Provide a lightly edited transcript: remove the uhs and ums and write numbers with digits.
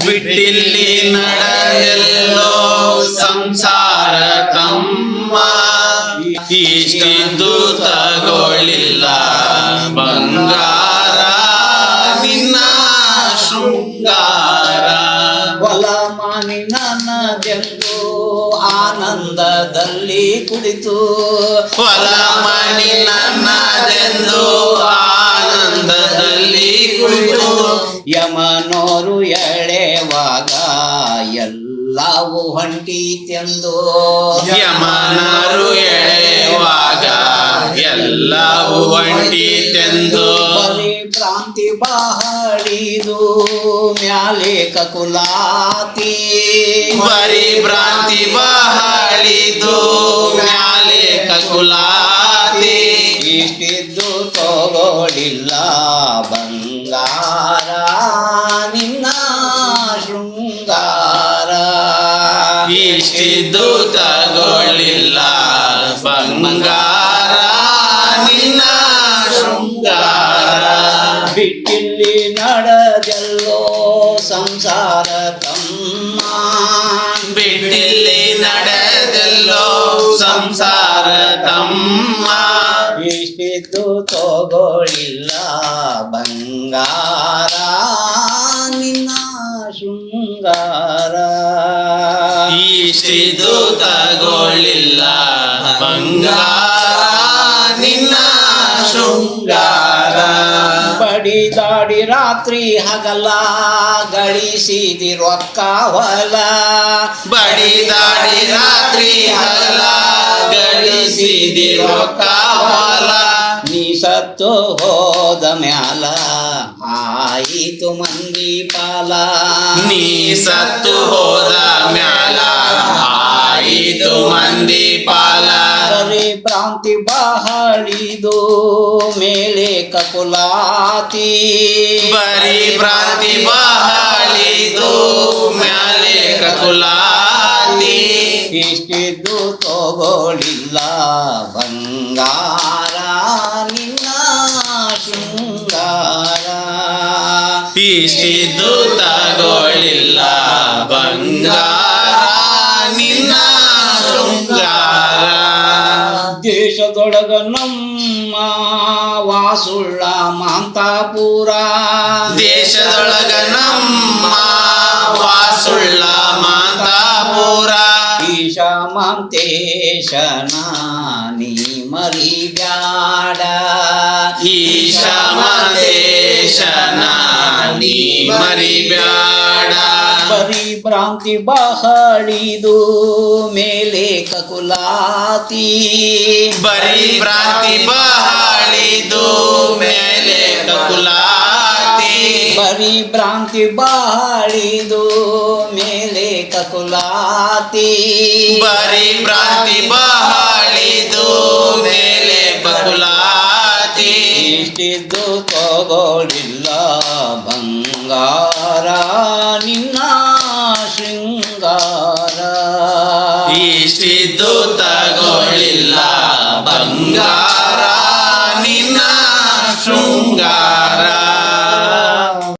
ಬಿಟ್ಟಿಲ್ಲಿ ನಡೆದೆಲ್ಲೋ ಸಂಸಾರ ತಮ್ಮ ಇಷ್ಟಿದ್ದು ತಗೊಳ್ಳಿಲ್ಲ ಬಂಗಾರ ನಿನ್ನ ಶೃಂಗಾರ ಹೊಲ ಮಾನಿ ನನ್ನದೆಂದು ಆನಂದದಲ್ಲಿ ಕುಳಿತು ಹೊಲ ಮಣಿ ನನ್ನದೆಂದು ಆನಂದದಲ್ಲಿ ಕುಳಿತು ಯಮನೋರು ಎಳೆವಾಗ ಎಲ್ಲವೂ ಹೊಂಟಿತೆಂದು ಯಮನರು ಎಳೆಯುವಾಗ ಎಲ್ಲವೂ ಒಂಟಿತೆಂದು ಪರಿಭ್ರಾಂತಿ ಬಹಳಿದು ಮ್ಯಾಲೆ ಕಕುಲಾತಿ ಪರಿಭ್ರಾಂತಿ ಬಹಳಿದು ಮ್ಯಾಲೆ ಕಕುಲಾತಿ ಇಷ್ಟಿದ್ದು ತಗೊಳ್ಳಿಲ್ಲ ಬಂಗಾರ ನಿನ್ನ ಶೃಂಗಾರ ಇಷ್ಟಿದ್ದು ತಗೊಳ್ಳಿಲ್ಲ ಬಂಗಾರ ನಿನ್ನ ಶೃಂಗಾರ ಬಿಟ್ಟಿಲ್ಲಿ ನಡೆದೆಲ್ಲೋ ಸಂಸಾರ ತಮ್ಮ ಬಿಟ್ಟಿಲ್ಲಿ ನಡೆದೆಲ್ಲೋ ಸಂಸಾರ ತಮ್ಮ ಇಷ್ಟಿದ್ದು ತಗೊಳ್ಳಿಲ್ಲ ಬಂಗಾರ ನಿನ್ನ ಶೃಂಗಾರ ಇಷ್ಟಿದು ತಗೊಳ್ಳಿಲ್ಲ ಬಂಗಾರ ನಿನ್ನ ಶೃಂಗಾರ ಬಡಿದಾಡಿ ರಾತ್ರಿ ಹಗಲ ಗಳಿಸಿದಿ ರೊಕ್ಕ ಹೊಲ ಬಡಿದಾಡಿ ರಾತ್ರಿ ಹಗಲ ಗಳಿಸಿದಿ ರೊಕ್ಕ ಹೊಲ ನೀ ಸತ್ತು ಹೋದ ಮ್ಯಾಲ ಆಯಿತು ಮಂದಿ ಪಾಲ ನೀ ಸತ್ತು ಹೋದ ಮ್ಯಾಲ ಆಯಿತು ಮಂದಿ ಪಾಲ ಪರಿಭ್ರಾಂತಿ ಬಹಳಿದು ಮೇಲೆ ಕಕುಲಾತಿ ಪರಿಭ್ರಾಂತಿ ಬಹಳಿದು ಮ್ಯಾಲೆ ಕಕುಲಾತಿ ಇಷ್ಟಿದ್ದು ತಗೊಳ್ಳಿಲ್ಲ ಬಂಗಾರ ನಿನ್ನ ಶೃಂಗಾರ ಇಷ್ಟಿದ್ದು ತಗೊಳ್ಳಿಲ್ಲ ಬಂಗಾರ ನಿನ್ನ ಶೃಂಗಾರ ದೇಶದೊಳಗ ನಮ್ಮ ವಾಸುಳ್ಳ ಮಾಂತಾಪುರ ದೇಶದೊಳಗ ನಮ್ಮ ವಾಸುಳ್ಳ ಮಾತಾಪುರ ಈಶ ಮಾಂತೇಶನ ನೀ ಮರಿಬ್ಯಾಡ ಈಶ ಮಹೇಶನ ನೀ ಮರಿಬ್ಯಾಡ ಪರಿಭ್ರಾಂತಿ ಬಹಳಿದು ಮೇಲೆ ಕಕುಲಾತಿ ಪರಿಭ್ರಾಂತಿ ಬಹಳಿದು ಮೇಲೆ ಕಕುಲಾತಿ ಪರಿಭ್ರಾಂತಿ ಬಹಳಿದು ಮೇಲೆ ಕಕುಲಾತಿ ಪರಿಭ್ರಾಂತಿ ಬಹಳಿದು